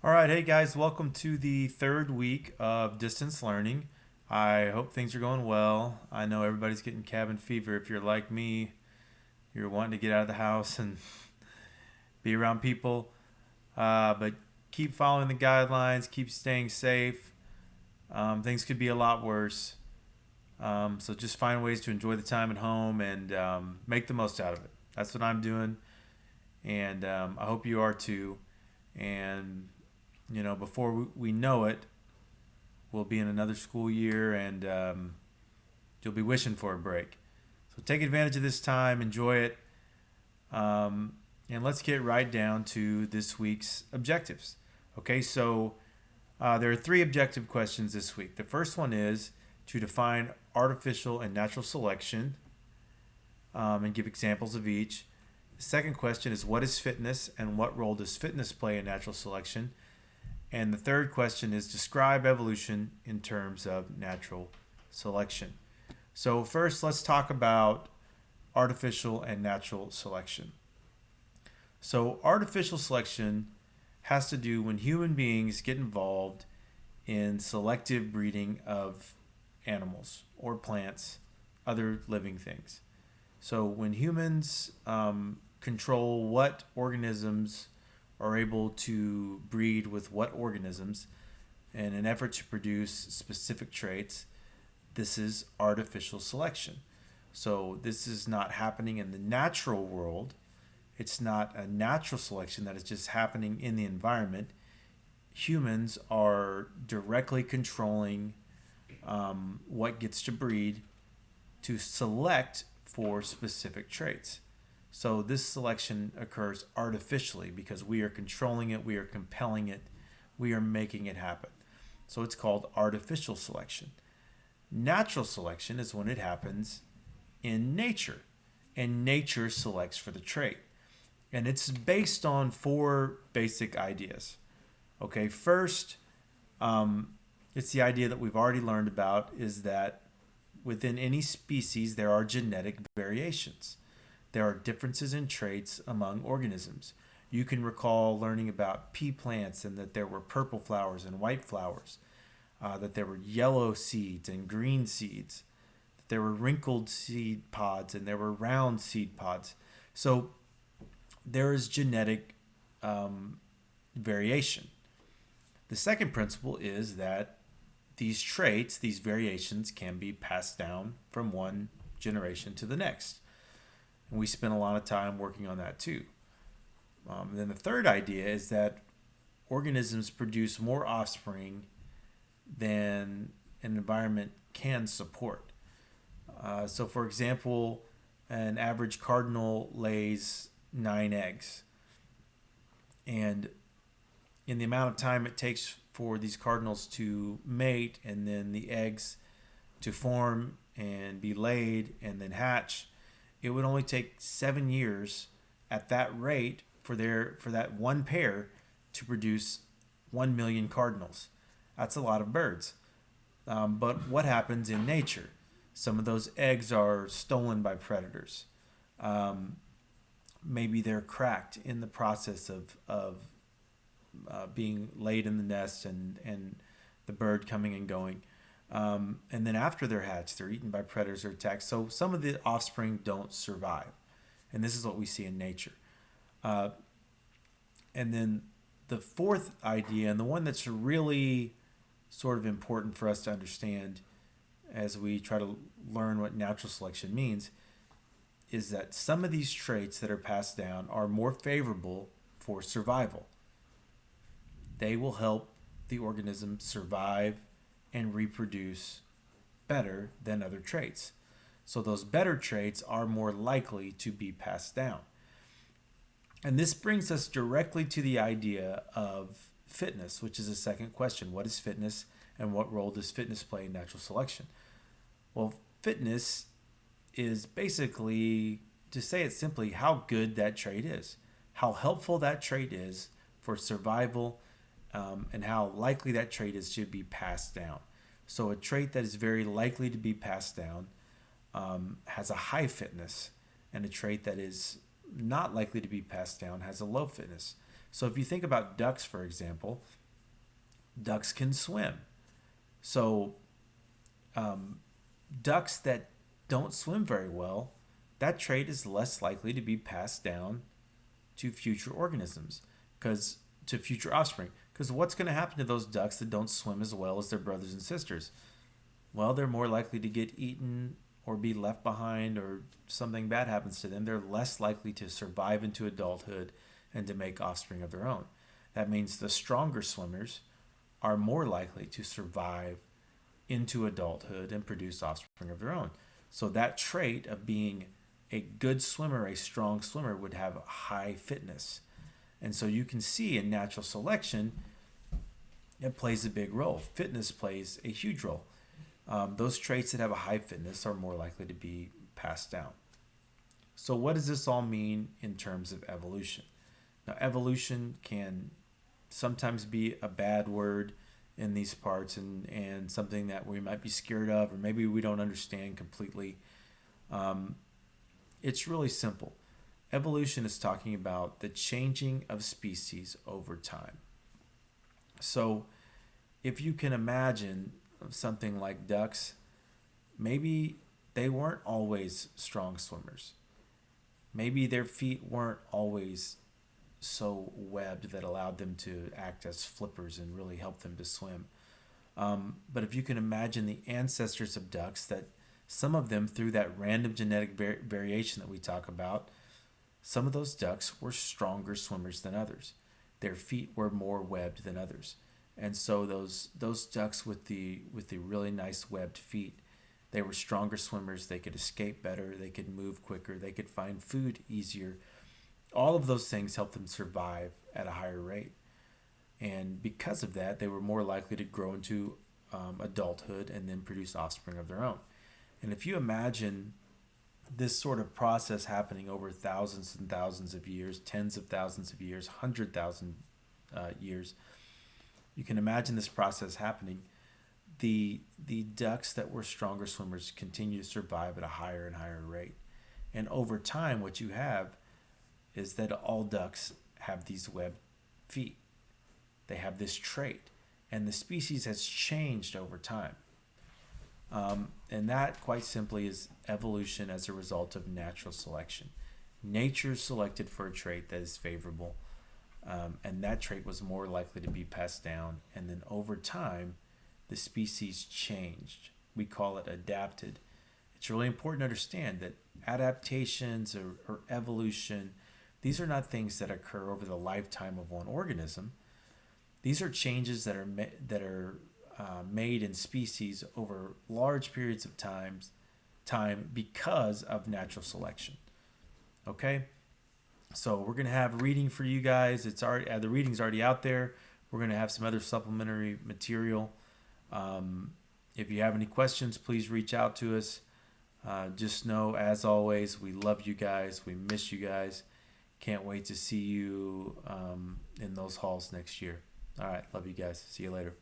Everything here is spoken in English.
All right, hey guys, welcome to the third week of distance learning. I hope things are going well. I know everybody's getting cabin fever. If you're like me, you're wanting to get out of the house and be around people, but keep following the guidelines, keep staying safe. Things could be a lot worse. So just find ways to enjoy the time at home and make the most out of it. That's what I'm doing, and I hope you are too. And before we know it, we'll be in another school year and you'll be wishing for a break. So take advantage of this time, enjoy it, and let's get right down to this week's objectives. Okay, so there are three objective questions this week. The first one is to define artificial and natural selection and give examples of each. The second question is what is fitness and what role does fitness play in natural selection? And the third question is describe evolution in terms of natural selection. So, first, let's talk about artificial and natural selection. So, artificial selection has to do when human beings get involved in selective breeding of animals or plants, other living things. So, when humans control what organisms are able to breed with what organisms in an effort to produce specific traits, this is artificial selection. So this is not happening in the natural world. It's not a natural selection that is just happening in the environment. Humans are directly controlling what gets to breed to select for specific traits. So this selection occurs artificially because we are controlling it, we are compelling it, we are making it happen. So it's called artificial selection. Natural selection is when it happens in nature, and nature selects for the trait. And it's based on four basic ideas. Okay, first, it's the idea that we've already learned about is that within any species there are genetic variations. There are differences in traits among organisms. You can recall learning about pea plants and that there were purple flowers and white flowers, that there were yellow seeds and green seeds, that there were wrinkled seed pods and there were round seed pods. So there is genetic variation. The second principle is that these traits, these variations, can be passed down from one generation to the next. And we spend a lot of time working on that too. Then the third idea is that organisms produce more offspring than an environment can support. So, for example, an average cardinal lays 9 eggs. And in the amount of time it takes for these cardinals to mate and then the eggs to form and be laid and then hatch, it would only take 7 years at that rate for that one pair to produce 1 million cardinals. That's a lot of birds. But what happens in nature? Some of those eggs are stolen by predators. Um, Maybe they're cracked in the process of being laid in the nest and the bird coming and going. And then after they're hatched, they're eaten by predators or attacked. So some of the offspring don't survive. And this is what we see in nature. Uh, and then the fourth idea, and the one that's really sort of important for us to understand as we try to learn what natural selection means, is that some of these traits that are passed down are more favorable for survival. They will help the organism survive and reproduce better than other traits. So those better traits are more likely to be passed down. And this brings us directly to the idea of fitness, which is the second question. What is fitness and what role does fitness play in natural selection? Well, fitness is basically, to say it simply, how good that trait is, how helpful that trait is for survival, and how likely that trait is to be passed down. So, a trait that is very likely to be passed down has a high fitness, and a trait that is not likely to be passed down has a low fitness. So if you think about ducks, for example, ducks can swim. So ducks that don't swim very well, that trait is less likely to be passed down to future organisms, because to future offspring. Because what's going to happen to those ducks that don't swim as well as their brothers and sisters? Well, they're more likely to get eaten or be left behind, or something bad happens to them. They're less likely to survive into adulthood and to make offspring of their own. That means the stronger swimmers are more likely to survive into adulthood and produce offspring of their own. So that trait of being a good swimmer, a strong swimmer, would have high fitness. And so you can see in natural selection, it plays a big role. Fitness plays a huge role. Those traits that have a high fitness are more likely to be passed down. So what does this all mean in terms of evolution? Now, evolution can sometimes be a bad word in these parts, and something that we might be scared of, or maybe we don't understand completely. It's really simple. Evolution is talking about the changing of species over time. So if you can imagine something like ducks, maybe they weren't always strong swimmers. Maybe their feet weren't always so webbed that allowed them to act as flippers and really help them to swim. But if you can imagine the ancestors of ducks, that some of them, through that random genetic variation that we talk about, some of those ducks were stronger swimmers than others. Their feet were more webbed than others. And so those ducks with the really nice webbed feet, they were stronger swimmers. They could escape better. They could move quicker. They could find food easier. All of those things helped them survive at a higher rate. And because of that, they were more likely to grow into adulthood and then produce offspring of their own. And if you imagine this sort of process happening over thousands and thousands of years, tens of thousands of years, 100,000 years, you can imagine this process happening. The ducks that were stronger swimmers continue to survive at a higher and higher rate. And over time, what you have is that all ducks have these webbed feet. They have this trait, and the species has changed over time. And that, quite simply, is evolution as a result of natural selection. Nature selected for a trait that is favorable, and that trait was more likely to be passed down. And then over time, the species changed. We call it adapted. It's really important to understand that adaptations or evolution, these are not things that occur over the lifetime of one organism. These are changes that are made in species over large periods of time because of natural selection. Okay, so we're gonna have a reading for you guys. It's already the reading's already out there. We're gonna have some other supplementary material. If you have any questions, please reach out to us. Just know, as always, we love you guys. We miss you guys. Can't wait to see you in those halls next year. All right, love you guys. See you later.